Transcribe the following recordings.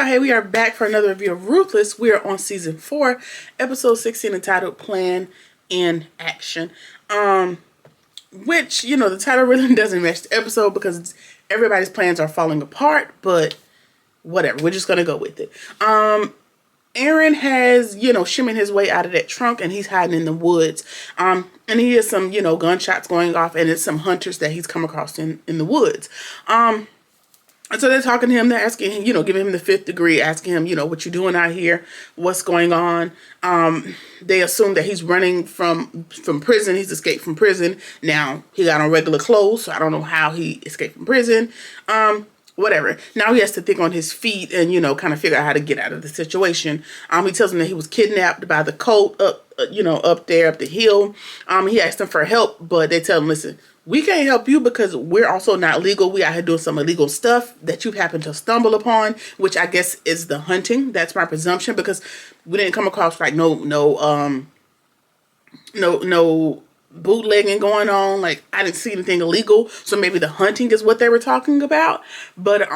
Hey, we are back for another review of Ruthless. We are on season 4, episode 16, entitled Plan in Action. Which, you know, the title really doesn't match the episode because everybody's plans are falling apart, but whatever. We're just going to go with it. Aaron has, shimming his way out of that trunk, and he's hiding in the woods. And he has some, gunshots going off, and it's some hunters that he's come across in the woods. And so they're talking to him, they're asking him, giving him the 5th degree, asking him, what you doing out here, what's going on. They assume that he's running from prison. He's escaped from prison. Now, he got on regular clothes, so I don't know how he escaped from prison. Whatever. Now he has to think on his feet and, kind of figure out how to get out of the situation. He tells them that he was kidnapped by the cult up there, up the hill. He asked them for help, but they tell him, listen, we can't help you because we're also not legal. We out here doing some illegal stuff that you happen to stumble upon, which I guess is the hunting. That's my presumption, because we didn't come across like no bootlegging going on. Like, I didn't see anything illegal. So maybe the hunting is what they were talking about. But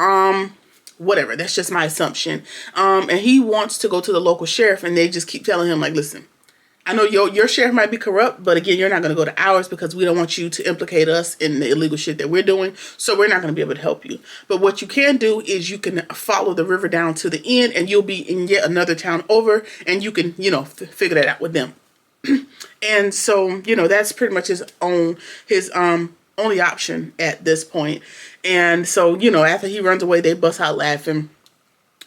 whatever. That's just my assumption. And he wants to go to the local sheriff, and they just keep telling him, like, listen, I know your sheriff might be corrupt, but again, you're not going to go to ours because we don't want you to implicate us in the illegal shit that we're doing. So we're not going to be able to help you. But what you can do is you can follow the river down to the end, and you'll be in yet another town over, and you can, figure that out with them. And so, that's pretty much his only option at this point. And so, after he runs away, they bust out laughing.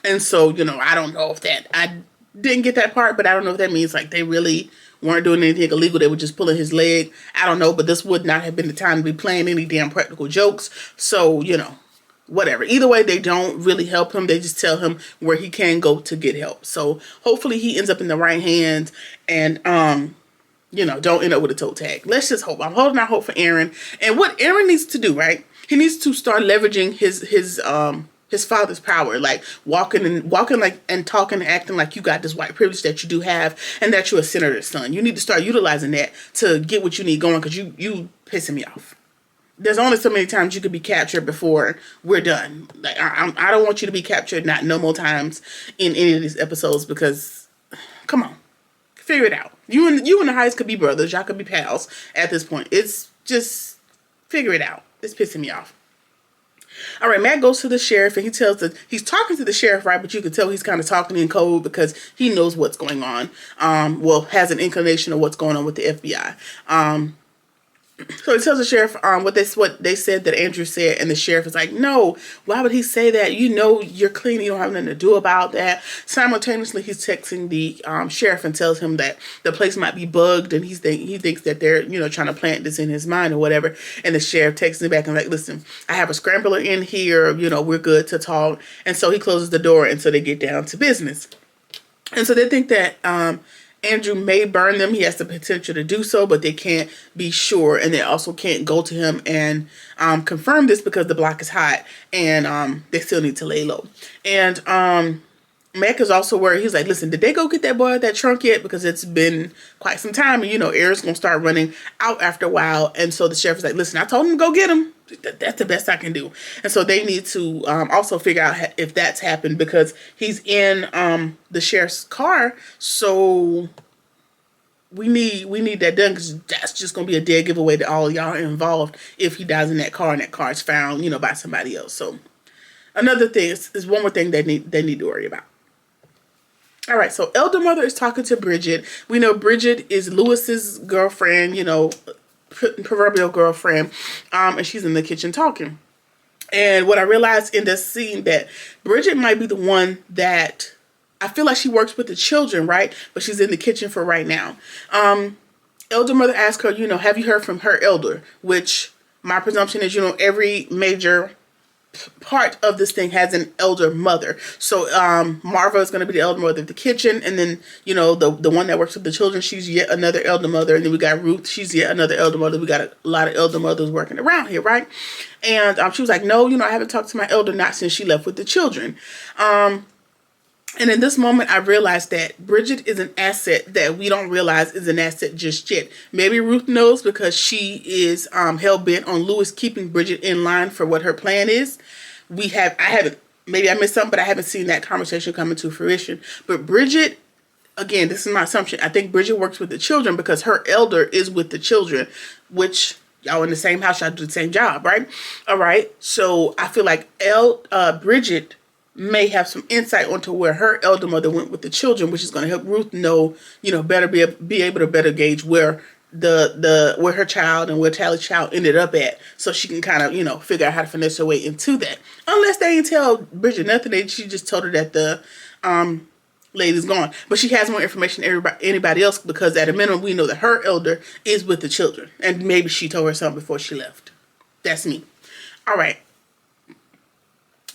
And so, I don't know if I didn't get that part, but I don't know if that means like they really weren't doing anything illegal. They were just pulling his leg. I don't know, but this would not have been the time to be playing any damn practical jokes. So, whatever. Either way, they don't really help him. They just tell him where he can go to get help. So hopefully he ends up in the right hands and, don't end up with a toe tag. Let's just hope. I'm holding out hope for Aaron. And what Aaron needs to do, right? He needs to start leveraging his father's power, like walking like and talking and acting like you got this white privilege that you do have, and that you're a senator's son. You need to start utilizing that to get what you need going, because you pissing me off. There's only so many times you could be captured before we're done. Like I don't want you to be captured not no more times in any of these episodes, because come on, figure it out. You and the Heights could be brothers. Y'all could be pals at this point. It's just figure it out. It's pissing me off. All right, Matt goes to the sheriff, and he's talking to the sheriff, right? But you can tell he's kind of talking in code because he knows what's going on. Has an inclination of what's going on with the FBI. So he tells the sheriff what they said that Andrew said, and the sheriff is like, no, why would he say that? You're clean. You don't have nothing to do about that. Simultaneously, he's texting the sheriff and tells him that the place might be bugged, and he thinks that they're trying to plant this in his mind or whatever. And the sheriff texts him back and like, listen, I have a scrambler in here. We're good to talk. And so he closes the door, and so they get down to business. And so they think that Andrew may burn them. He has the potential to do so, but they can't be sure. And they also can't go to him and confirm this because the block is hot, and they still need to lay low. And Mac is also worried. He's like, listen, did they go get that boy out of that trunk yet? Because it's been quite some time, and Aaron's going to start running out after a while. And so the sheriff is like, listen, I told him to go get him. That's the best I can do. And so they need to also figure out if that's happened, because he's in the sheriff's car. So we need that done, because that's just going to be a dead giveaway to all y'all involved if he dies in that car and that car is found, by somebody else. So another thing is one more thing they need to worry about. All right, so Elder Mother is talking to Bridget. We know Bridget is Lewis's girlfriend, proverbial girlfriend, and she's in the kitchen talking. And what I realized in this scene, that Bridget might be the one that I feel like she works with the children, right? But she's in the kitchen for right now. Elder Mother asked her, have you heard from her elder? Which my presumption is, every major part of this thing has an elder mother. So Marva is going to be the elder mother of the kitchen, and then the one that works with the children, she's yet another elder mother, and then we got Ruth, she's yet another elder mother. We got a lot of elder mothers working around here, right? And she was like, no, I haven't talked to my elder, not since she left with the children. And in this moment, I realized that Bridget is an asset that we don't realize is an asset just yet. Maybe Ruth knows, because she is hell-bent on Lewis keeping Bridget in line for what her plan is. I haven't maybe I missed something, but I haven't seen that conversation come into fruition. But Bridget, again, this is my assumption. I think Bridget works with the children because her elder is with the children, which y'all in the same house, y'all do the same job, right? All right. So I feel like Bridget may have some insight onto where her elder mother went with the children, which is going to help Ruth know, better be able to better gauge where where her child and where Tally's child ended up at, so she can kind of figure out how to finesse her way into that. Unless they didn't tell Bridget nothing, she just told her that the lady's gone, but she has more information than anybody else, because at a minimum we know that her elder is with the children, and maybe she told her something before she left. That's me. All right.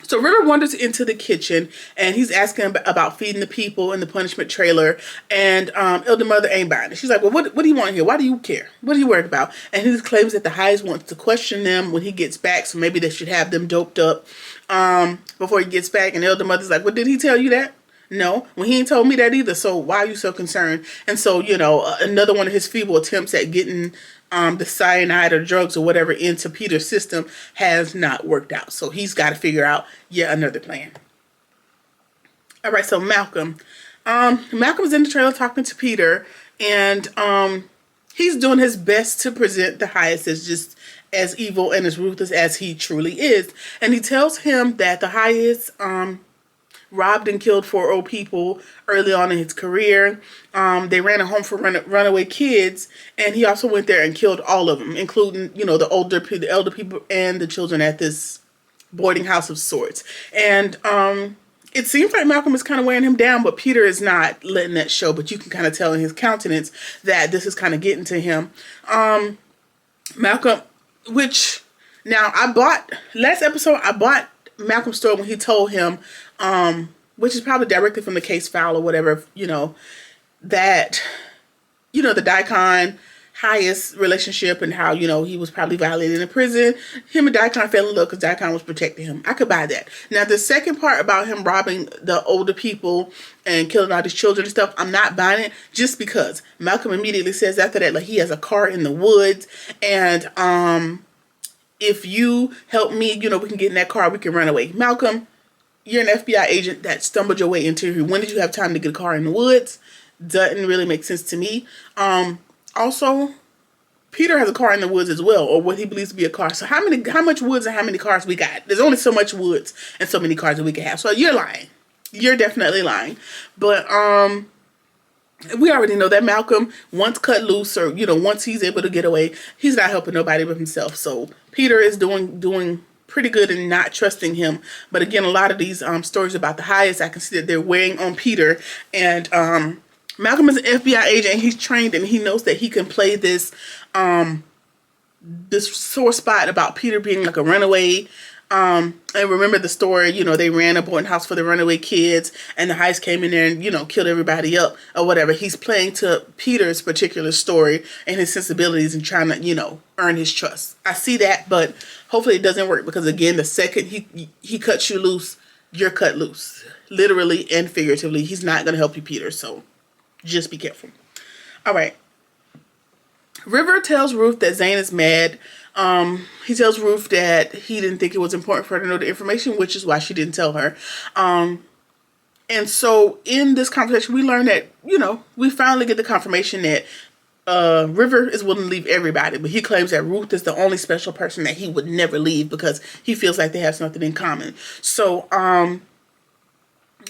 So River wanders into the kitchen, and he's asking about feeding the people in the punishment trailer, and Elder Mother ain't buying it. She's like, well, what do you want here? Why do you care? What are you worried about? And he claims that the Highest wants to question them when he gets back, so maybe they should have them doped up before he gets back. And Elder Mother's like, well, did he tell you that? No, well, he ain't told me that either, so why are you so concerned? And so, another one of his feeble attempts at getting the cyanide or drugs or whatever into Peter's system has not worked out. So he's got to figure out yet another plan. All right, so Malcolm. Malcolm's in the trailer talking to Peter, and he's doing his best to present the Highest as just as evil and as ruthless as he truly is. And he tells him that the Highest robbed and killed 4 old people early on in his career. They ran a home for runaway kids, and he also went there and killed all of them, including, the elder people and the children at this boarding house of sorts. And it seems like Malcolm is kind of wearing him down, but Peter is not letting that show. But you can kind of tell in his countenance that this is kind of getting to him. Malcolm, which now last episode I bought Malcolm's story when he told him, which is probably directly from the case file or whatever, that, the Daikon Highest relationship and how, he was probably violated in prison. Him and Daikon fell in love because Daikon was protecting him. I could buy that. Now, the second part about him robbing the older people and killing all these children and stuff, I'm not buying it, just because Malcolm immediately says after that, like, he has a car in the woods, and if you help me, we can get in that car, we can run away. Malcolm, you're an FBI agent that stumbled your way into here. When did you have time to get a car in the woods? Doesn't really make sense to me. Also, Peter has a car in the woods as well, or what he believes to be a car. So how much woods and how many cars we got? There's only so much woods and so many cars that we can have. So you're lying. You're definitely lying. But we already know that Malcolm, once cut loose, or once he's able to get away, he's not helping nobody but himself. So Peter is doing pretty good in not trusting him. But again, a lot of these stories about the Highest, I can see that they're weighing on Peter. And Malcolm is an FBI agent, and he's trained, and he knows that he can play this sore spot about Peter being like a runaway. And remember the story, they ran a boarding house for the runaway kids, and the Highest came in there and, killed everybody up or whatever. He's playing to Peter's particular story and his sensibilities and trying to, earn his trust. I see that, but hopefully it doesn't work, because again, the second he cuts you loose, you're cut loose. Literally and figuratively. He's not going to help you, Peter, so just be careful. All right. River tells Ruth that Zane is mad. He tells Ruth that he didn't think it was important for her to know the information, which is why she didn't tell her. And so in this conversation, we learn that, we finally get the confirmation that River is willing to leave everybody, but he claims that Ruth is the only special person that he would never leave, because he feels like they have something in common. So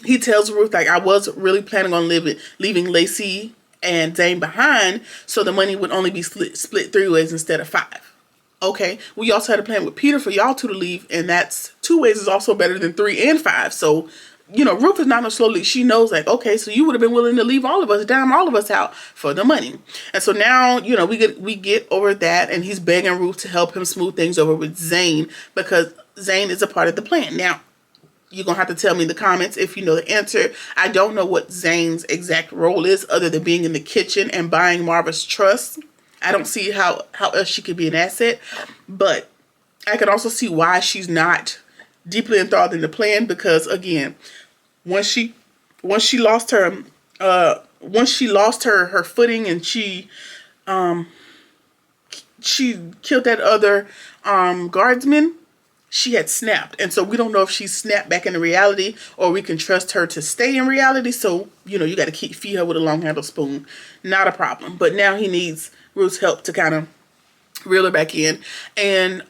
he tells Ruth, like, I was really planning on leaving Lacey and Zane behind, so the money would only be split 3 ways instead of 5. Okay, we also had a plan with Peter for y'all 2 to leave, and that's 2 ways is also better than 3 and 5. So, Ruth is not no slowly. She knows, like, okay, so you would have been willing to leave all of us, dime all of us out for the money. And so now, we get over that, and he's begging Ruth to help him smooth things over with Zane, because Zane is a part of the plan. Now, you're going to have to tell me in the comments if you know the answer. I don't know what Zane's exact role is, other than being in the kitchen and buying Marva's trust. I don't see how else she could be an asset. But I can also see why she's not deeply enthralled in the plan, because again, once she lost her her footing, and she killed that other guardsman, she had snapped. And so we don't know if she snapped back into reality or we can trust her to stay in reality. So, you know, you got to feed her with a long handled spoon. Not a problem. But now he needs Ruth's help to kind of reel her back in. And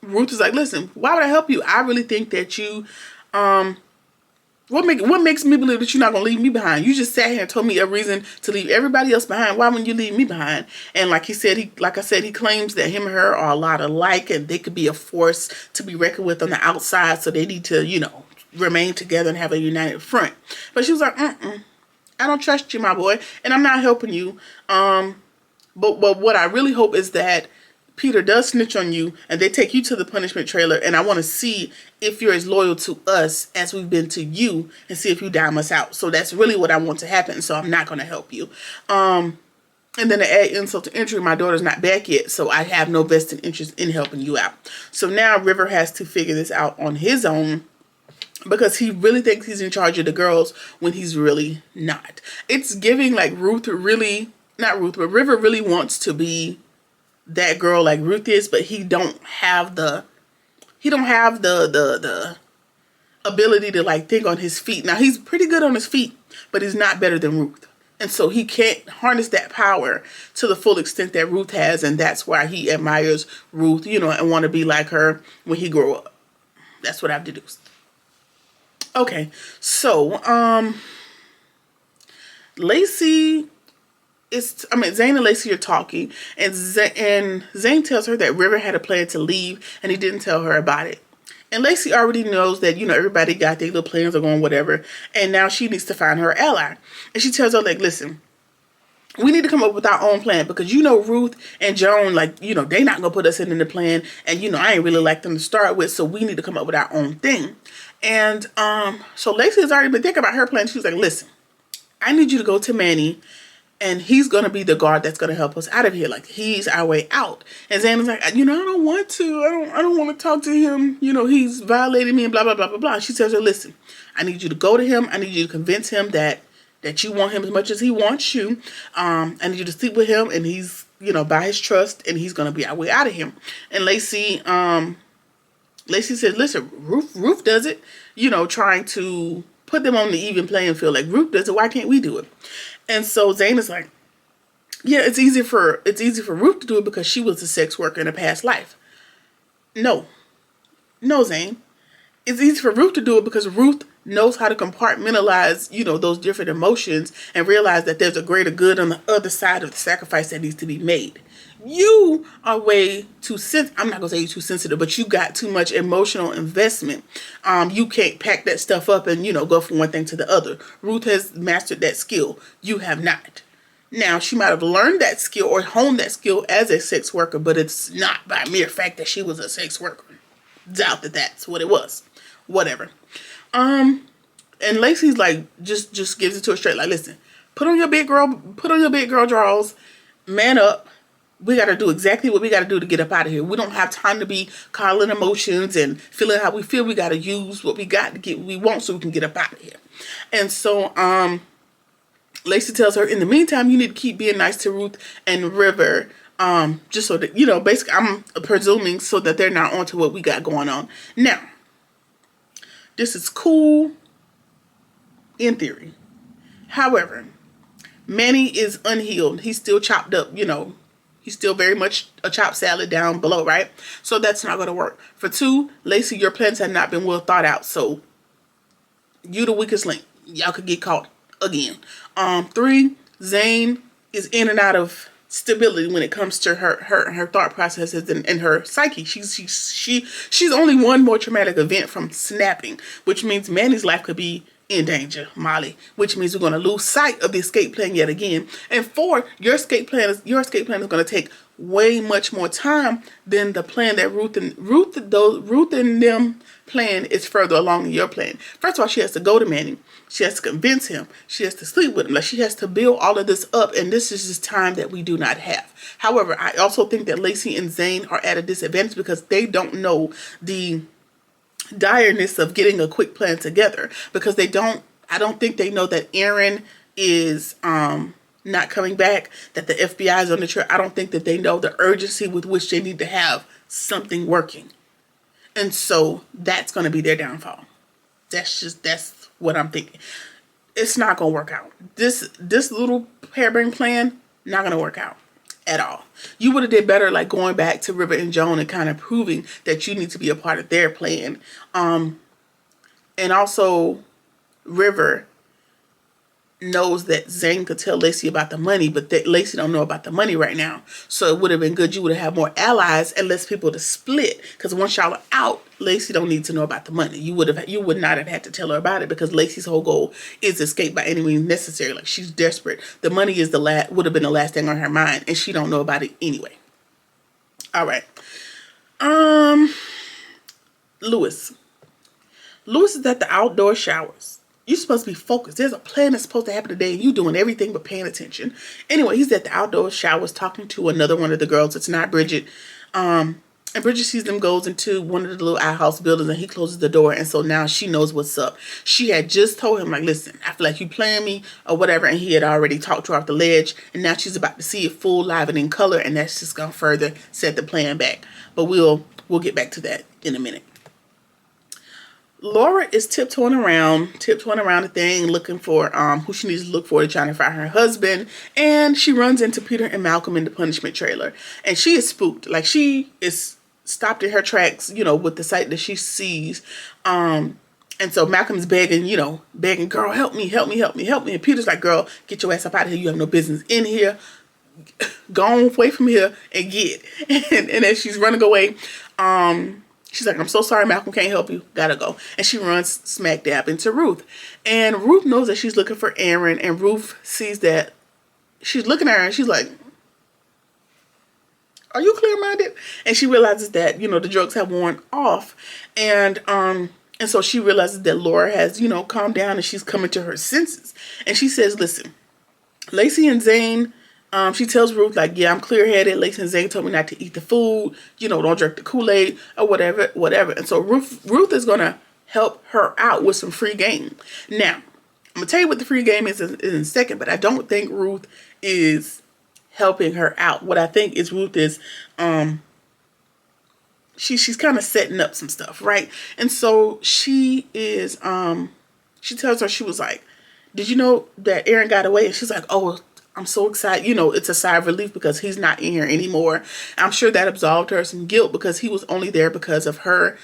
Ruth is like, listen, why would I help you? I really think that you, what makes me believe that you're not going to leave me behind? You just sat here and told me a reason to leave everybody else behind. Why wouldn't you leave me behind? And like I said, he claims that him and her are a lot alike and they could be a force to be reckoned with on the outside. So they need to, you know, remain together and have a united front. But she was like, I don't trust you, my boy. And I'm not helping you. But what I really hope is that Peter does snitch on you and they take you to the punishment trailer, and I want to see if you're as loyal to us as we've been to you and see if you dime us out. So that's really what I want to happen. So I'm not going to help you. And then to add insult to injury, my daughter's not back yet, so I have no vested interest in helping you out. So now River has to figure this out on his own because he really thinks he's in charge of the girls when he's really not. It's giving like River really wants to be that girl like Ruth is, but he don't have the ability to like think on his feet. Now he's pretty good on his feet, but he's not better than Ruth. And so he can't harness that power to the full extent that Ruth has, and that's why he admires Ruth, you know, and want to be like her when he grow up. That's what I've deduced. Okay, so Zane and Lacey are talking, and Zane tells her that River had a plan to leave, and he didn't tell her about it. And Lacey already knows that, you know, everybody got their little plans are going whatever, and now she needs to find her ally. And she tells her, like, listen, we need to come up with our own plan because, you know, Ruth and Joan, like, you know, they not going to put us in the plan, and, you know, I ain't really like them to start with, so we need to come up with our own thing. And so Lacey has already been thinking about her plan. She was like, listen, I need you to go to Manny, and he's going to be the guard that's going to help us out of here. Like, he's our way out. And Zane was like, you know, I don't want to. I don't want to talk to him. You know, he's violated me and blah, blah, blah, blah, blah. She tells her, listen, I need you to go to him. I need you to convince him that you want him as much as he wants you. I need you to sleep with him, and he's, you know, by his trust, and he's going to be our way out of him. And Lacey said, listen, Ruth does it, you know, trying to put them on the even playing field. Like, Ruth does it, why can't we do it? And so Zane is like, yeah, it's easy for Ruth to do it because she was a sex worker in a past life. No, Zane. It's easy for Ruth to do it because Ruth knows how to compartmentalize, you know, those different emotions and realize that there's a greater good on the other side of the sacrifice that needs to be made. You are way too I'm not going to say you're too sensitive, but you got too much emotional investment. You can't pack that stuff up and, you know, go from one thing to the other. Ruth has mastered that skill. You have not. Now, she might have learned that skill or honed that skill as a sex worker, but it's not by mere fact that she was a sex worker. Doubt that that's what it was. Whatever. And Lacey's like, just gives it to her straight. Like, listen, put on your big girl drawers, man up. We got to do exactly what we got to do to get up out of here. We don't have time to be calling emotions and feeling how we feel. We got to use what we got to get what we want so we can get up out of here. And so, Lacey tells her, in the meantime, you need to keep being nice to Ruth and River. Just so that, you know, basically, I'm presuming so that they're not onto what we got going on. Now, this is cool in theory. However, Manny is unhealed. He's still chopped up, you know. He's still very much a chopped salad down below, right? So that's not going to work. For 2, Lacey, your plans have not been well thought out. So you the weakest link. Y'all could get caught again. 3, Zane is in and out of stability when it comes to her thought processes and her psyche. She's only one more traumatic event from snapping, which means Manny's life could be in danger, Molly, which means we're going to lose sight of the escape plan yet again. And 4, your escape plan is going to take way much more time than the plan that Ruth and them plan is further along in your plan. First of all, she has to go to Manny. She has to convince him. She has to sleep with him. Like, she has to build all of this up, and this is just time that we do not have. However, I also think that Lacey and Zane are at a disadvantage because they don't know the direness of getting a quick plan together, because I don't think they know that Aaron is not coming back, that the FBI is on the trail. I don't think that they know the urgency with which they need to have something working. And so that's going to be their downfall. That's what I'm thinking. It's not going to work out. This little harebrained plan, not going to work out at all. You would have did better like going back to River and Joan and kind of proving that you need to be a part of their plan. And also River knows that Zane could tell Lacey about the money, but that Lacey don't know about the money right now. So it would have been good. You would have had more allies and less people to split. Because once y'all are out, Lacey don't need to know about the money. You would not have had to tell her about it, because Lacey's whole goal is escape by any means necessary. Like, she's desperate. The money is would have been the last thing on her mind, and she don't know about it anyway. All right. Lewis is at the outdoor showers. You're supposed to be focused. There's a plan that's supposed to happen today, and you doing everything but paying attention. Anyway, he's at the outdoor showers talking to another one of the girls. It's not Bridget. And Bridget sees them, goes into one of the little outhouse buildings, and he closes the door. And so now she knows what's up. She had just told him, like, listen, I feel like you playing me or whatever. And he had already talked to her off the ledge. And now she's about to see it full, live, and in color. And that's just going to further set the plan back. But we'll get back to that in a minute. Laura is tiptoeing around the thing, looking for who she needs to look for, trying to find her husband. And she runs into Peter and Malcolm in the punishment trailer. And she is spooked. Like, she is stopped in her tracks, with the sight that she sees. And so Malcolm's begging, girl, help me. And Peter's like, girl, get your ass up out of here. You have no business in here. Go on away from here and get. And as she's running away, she's like, I'm so sorry, Malcolm can't help you. Gotta go. And she runs smack dab into Ruth. And Ruth knows that she's looking for Aaron. And Ruth sees that she's looking at her and she's like, are you clear-minded? And she realizes that, the drugs have worn off. And so she realizes that Laura has, calmed down and she's coming to her senses. And she says, listen, Lacey and Zane, she tells Ruth, like, yeah, I'm clear-headed. Lacey and Zane told me not to eat the food. Don't drink the Kool-Aid or whatever. And so Ruth is going to help her out with some free game. Now, I'm going to tell you what the free game is in a second, but I don't think Ruth is helping her out. What I think is Ruth is, she's kind of setting up some stuff, right? And so she is, she tells her, she was like, did you know that Aaron got away? And she's like, oh, I'm so excited. It's a sigh of relief because he's not in here anymore. I'm sure that absolved her some guilt because he was only there because of her,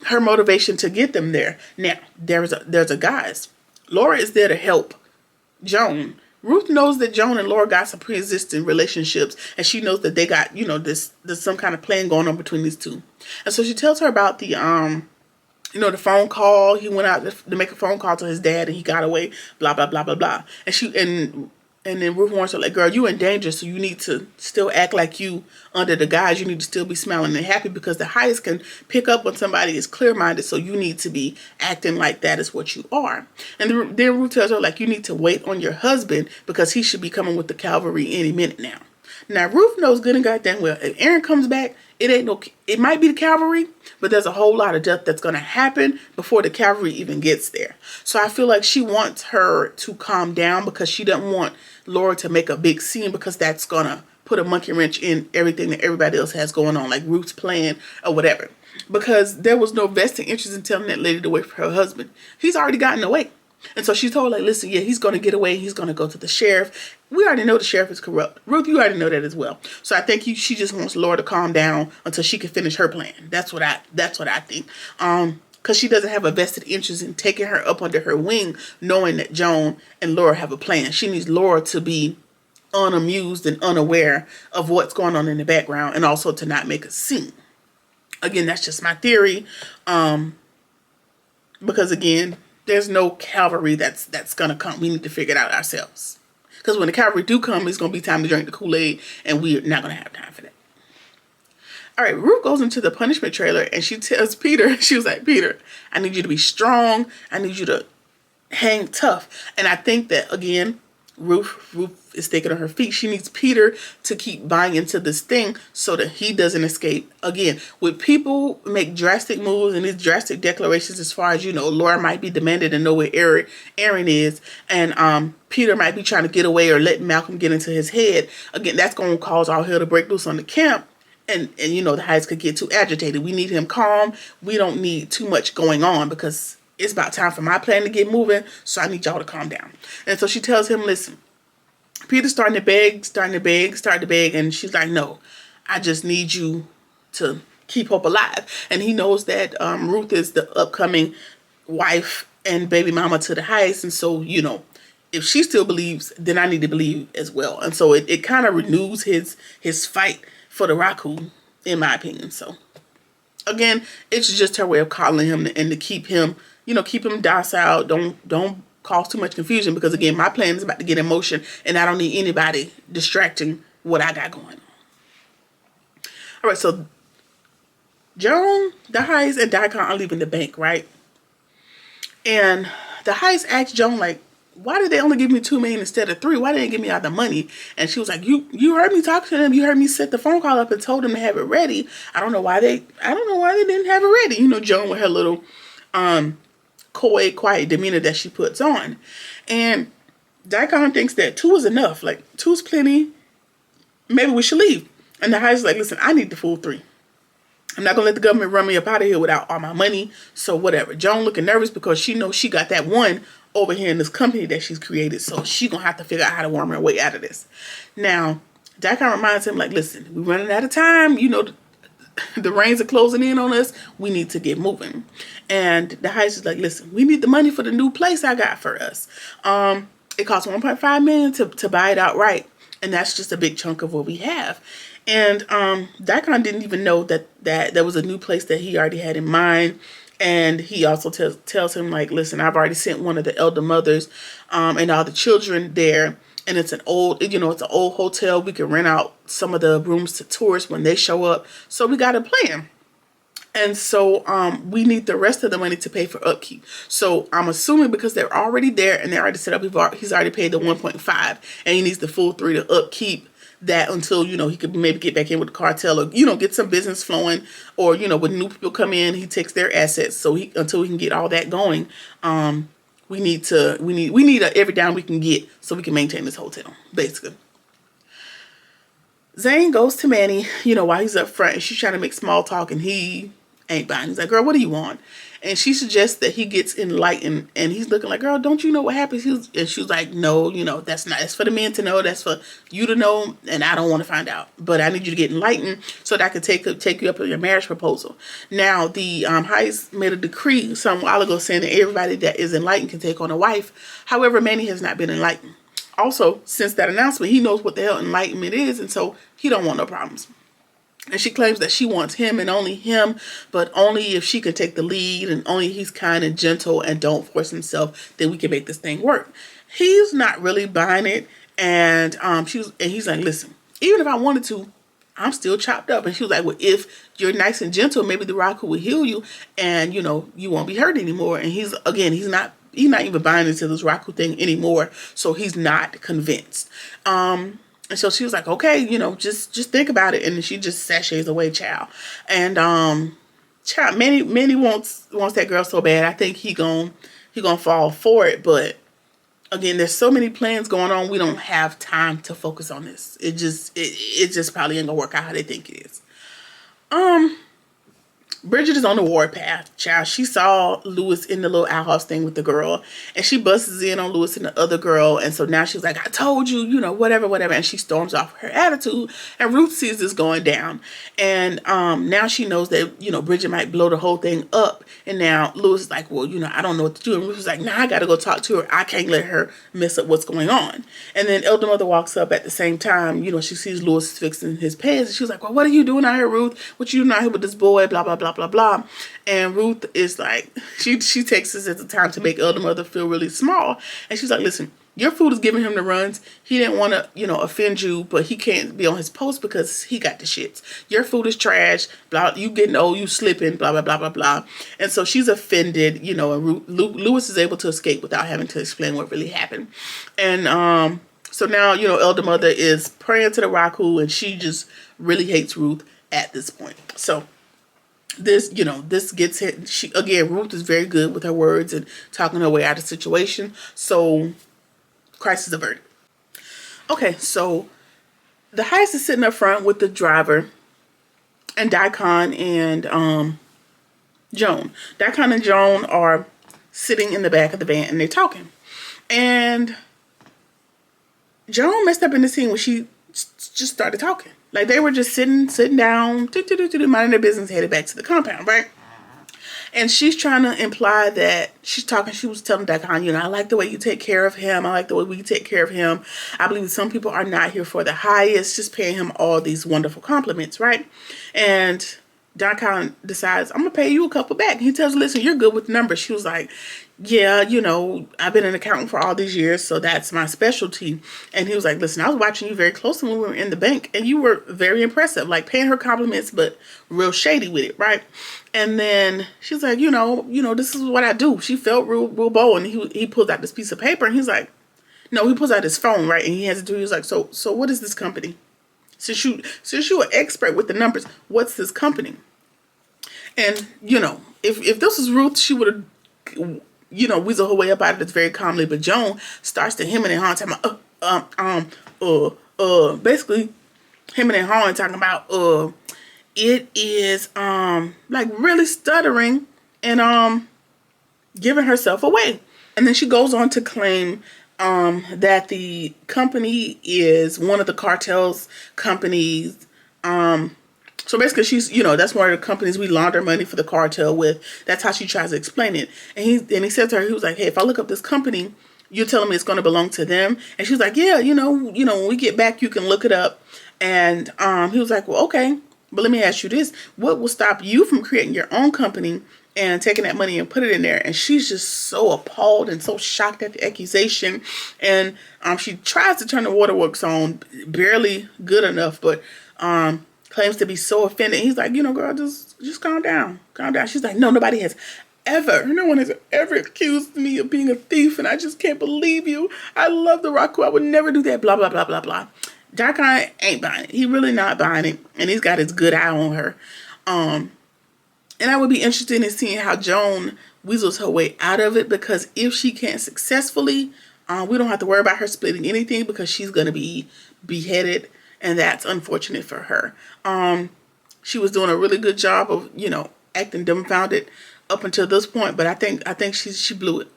her motivation to get them there. Now, there's a guise. Laura is there to help Joan. Ruth knows that Joan and Laura got some pre-existing relationships, and she knows that they got, there's some kind of plan going on between these two. And so she tells her about the the phone call. He went out to make a phone call to his dad and he got away, blah, blah, blah, blah, blah. And then Ruth warns her, like, girl, you in danger, so you need to still act like you under the guise. You need to still be smiling and happy because the highest can pick up when somebody is clear-minded, so you need to be acting like that is what you are. And then Ruth tells her, like, you need to wait on your husband because he should be coming with the cavalry any minute now. Now, Ruth knows good and goddamn well, if Aaron comes back, it might be the cavalry, but there's a whole lot of death that's going to happen before the cavalry even gets there. So I feel like she wants her to calm down because she doesn't want Laura to make a big scene because that's going to put a monkey wrench in everything that everybody else has going on, like Ruth's plan or whatever. Because there was no vested interest in telling that lady to wait for her husband. He's already gotten away. And so she told her, like, listen, yeah, he's going to get away. He's going to go to the sheriff. We already know the sheriff is corrupt. Ruth, you already know that as well. So I think she just wants Laura to calm down until she can finish her plan. That's what I think. Because she doesn't have a vested interest in taking her up under her wing, knowing that Joan and Laura have a plan. She needs Laura to be unamused and unaware of what's going on in the background, and also to not make a scene. Again, that's just my theory. Because again, there's no cavalry that's gonna come. We need to figure it out ourselves. Because when the cavalry do come, it's gonna be time to drink the Kool-Aid, and we're not gonna have time for that. All right, Ruth goes into the punishment trailer, and she tells Peter, she was like, Peter, I need you to be strong. I need you to hang tough. And I think that, again, Ruth is thinking on her feet. She needs Peter to keep buying into this thing so that he doesn't escape. Again, when people make drastic moves and these drastic declarations, as far as Laura might be demanded to know where Aaron is, and Peter might be trying to get away or let Malcolm get into his head. Again, that's going to cause all hell to break loose on the camp. And you know, the Heist could get too agitated. We need him calm. We don't need too much going on because it's about time for my plan to get moving. So I need y'all to calm down. And so she tells him, listen, Peter's starting to beg. And she's like, no, I just need you to keep hope alive. And he knows that Ruth is the upcoming wife and baby mama to the Heist. And so, you know, if she still believes, then I need to believe as well. And so it kind of renews his fight for the Raku, in my opinion. So again, it's just her way of calling him and to keep him, you know, keep him docile. Don't cause too much confusion, because again, my plan is about to get in motion and I don't need anybody distracting what I got going on. All right, so Joan, the Heist, and Daikon are leaving the bank, right? And the Heist asked Joan, like, why did they only give me $2 million instead of $3 million? Why didn't they give me all the money? And she was like, you heard me talk to them. You heard me set the phone call up and told them to have it ready. I don't know why they didn't have it ready. You know, Joan with her little coy, quiet demeanor that she puts on. And Daikon thinks that 2 is enough. Like, 2's plenty. Maybe we should leave. And the Heist is like, listen, I need the full 3. I'm not going to let the government run me up out of here without all my money. So whatever. Joan looking nervous because she knows she got that one over here in this company that she's created. So she going to have to figure out how to worm her way out of this. Now, Daikon reminds him, like, listen, we're running out of time. You know, the rains are closing in on us. We need to get moving. And the Heist is like, listen, we need the money for the new place I got for us. It costs $1.5 million to buy it outright. And that's just a big chunk of what we have. And Daikon didn't even know that there was a new place that he already had in mind. And he also tells him, like, listen, I've already sent one of the elder mothers and all the children there. And it's an old hotel. We can rent out some of the rooms to tourists when they show up. So we got a plan. And so we need the rest of the money to pay for upkeep. So I'm assuming because they're already there and they're already set up, he's already paid the 1.5 and he needs the full 3 to upkeep that until, you know, he could maybe get back in with the cartel or, you know, get some business flowing, or, you know, when new people come in, he takes their assets. So until we can get all that going, we need every dime we can get so we can maintain this hotel, basically. Zane goes to Manny, you know, while he's up front, and she's trying to make small talk, and he ain't buying. He's like, girl, what do you want? And she suggests that he gets enlightened, and he's looking like, girl, don't you know what happens? And she was like, no, you know, that's not, it's for the men to know, that's for you to know, and I don't want to find out, but I need you to get enlightened so that I can take you up on your marriage proposal. Now, the Heist made a decree some while ago saying that everybody that is enlightened can take on a wife. However, Manny has not been enlightened. Also, since that announcement, he knows what the hell enlightenment is, and so he don't want no problems. And she claims that she wants him and only him, but only if she can take the lead and only he's kind and gentle and don't force himself, then we can make this thing work. He's not really buying it. And he's like, listen, even if I wanted to, I'm still chopped up. And she was like, well, if you're nice and gentle, maybe the Raku will heal you and, you know, you won't be hurt anymore. And he's not even buying into this Raku thing anymore. So he's not convinced. And so she was like, okay, you know, just think about it. And she just sachets away, child. And child, Manny wants that girl so bad. I think he gonna fall for it. But again, there's so many plans going on. We don't have time to focus on this. It just probably ain't gonna work out how they think it is. Bridget is on the warpath, child. She saw Lewis in the little outhouse thing with the girl, and she busts in on Lewis and the other girl, and so now she's like, I told you, you know, whatever, and she storms off her attitude, and Ruth sees this going down, and now she knows that, you know, Bridget might blow the whole thing up, and now Lewis is like, well, you know, I don't know what to do, and Ruth is like, nah, I gotta go talk to her. I can't let her mess up what's going on. And then Elder Mother walks up at the same time, you know, she sees Lewis fixing his pants, and she was like, well, what are you doing out here, Ruth? What you doing out here with this boy, blah, blah, blah, blah, blah. And Ruth is like, she takes this as a time to make Elder Mother feel really small. And she's like, listen, your food is giving him the runs. He didn't want to, you know, offend you, but he can't be on his post because he got the shits. Your food is trash, blah, you getting old, you slipping, blah, blah, blah, blah, blah. And so she's offended, you know, and Lewis is able to escape without having to explain what really happened. And so now, you know, Elder Mother is praying to the Raku, and she just really hates Ruth at this point. So this gets hit. Ruth is very good with her words and talking her way out of the situation. So, crisis averted. Okay, so the Heist is sitting up front with the driver, and Daikon and Joan. Daikon and Joan are sitting in the back of the van and they're talking. And Joan messed up in the scene when she just started talking. Like they were just sitting down, minding their business, headed back to the compound, right? And she's trying to imply that she was telling Daikon, I like the way you take care of him. I like the way we take care of him. I believe some people are not here for the highest, just paying him all these wonderful compliments, right? And Daikon decides, I'm going to pay you a couple back. He tells her, listen, you're good with numbers. She was like, yeah, I've been an accountant for all these years, so that's my specialty. And he was like, listen, I was watching you very closely when we were in the bank, and you were very impressive, like paying her compliments, but real shady with it, right? And then she's like, this is what I do. She felt real bold, and he pulls out this piece of paper, and he's like, no, he pulls out his phone, right? And he has it to, he was like, so what is this company? Since you're an expert with the numbers, what's this company? And, if this was Ruth, she would have, weasel her way up out of this very calmly. But Joan starts to hemming and hawing, talking about, basically, hemming and hawing, talking about, it is, like really stuttering and, giving herself away. And then she goes on to claim that the company is one of the cartel's companies. So basically she's, that's one of the companies we launder money for the cartel with. That's how she tries to explain it. And he said to her, he was like, hey, if I look up this company, you're telling me it's going to belong to them? And she was like, yeah, when we get back, you can look it up. And he was like, well, okay, but let me ask you this. What will stop you from creating your own company and taking that money and put it in there? And she's just so appalled and so shocked at the accusation. And she tries to turn the waterworks on, barely good enough, but claims to be so offended. He's like, girl, just calm down. Calm down. She's like, no one has ever accused me of being a thief, and I just can't believe you. I love the Raku. I would never do that, blah, blah, blah, blah, blah. Daikon ain't buying it. He really not buying it, and he's got his good eye on her. And I would be interested in seeing how Joan weasels her way out of it, because if she can't successfully, we don't have to worry about her splitting anything, because she's going to be beheaded, and that's unfortunate for her. She was doing a really good job of, acting dumbfounded up until this point, but I think she blew it.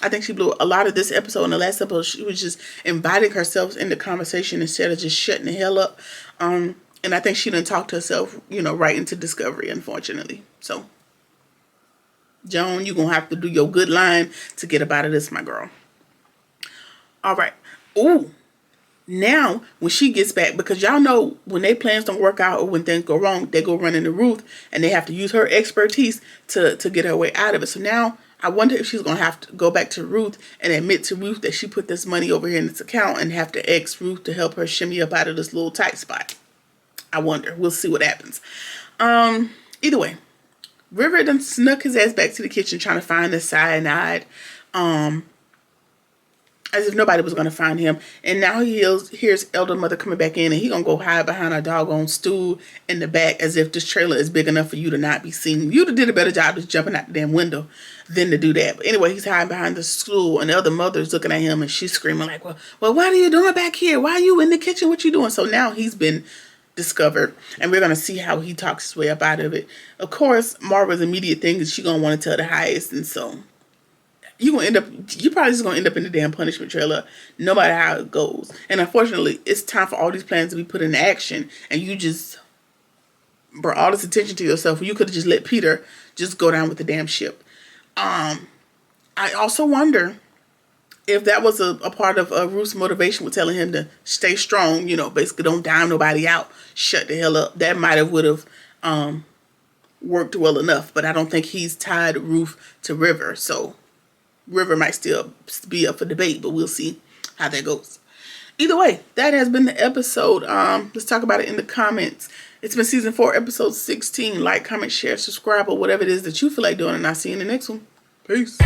I think she blew a lot of this episode. In the last episode, she was just inviting herself into conversation instead of just shutting the hell up. And I think she done talked herself, right into discovery, unfortunately. So, Joan, you're going to have to do your good line to get up out of this, my girl. All right. Ooh. Now, when she gets back, because y'all know when their plans don't work out or when things go wrong, they go run into Ruth, and they have to use her expertise to get her way out of it. So now, I wonder if she's going to have to go back to Ruth and admit to Ruth that she put this money over here in this account, and have to ask Ruth to help her shimmy up out of this little tight spot. I wonder. We'll see what happens. Either way, River done snuck his ass back to the kitchen trying to find the cyanide. As if nobody was going to find him. And now he hears Elder Mother coming back in, and he going to go hide behind a doggone stool in the back, as if this trailer is big enough for you to not be seen. You'd have did a better job just jumping out the damn window than to do that. But anyway, he's hiding behind the stool, and the other mother is looking at him, and she's screaming like, well, what are you doing back here? Why are you in the kitchen? What you doing? So now he's been discovered, and we're going to see how he talks his way up out of it. Of course, Marva's immediate thing is she going to want to tell the highest, and so you're probably just going to end up in the damn punishment trailer, no matter how it goes. And unfortunately, it's time for all these plans to be put into action, and you just brought all this attention to yourself. You could have just let Peter just go down with the damn ship. I also wonder if that was a part of Ruth's motivation with telling him to stay strong, basically don't dime nobody out, shut the hell up. That would have worked well enough, but I don't think he's tied Ruth to River, so River might still be up for debate, but we'll see how that goes. Either way, that has been the episode. Let's talk about it in the comments. It's been season 4, episode 16. Like, comment, share, subscribe, or whatever it is that you feel like doing, and I'll see you in the next one. Peace.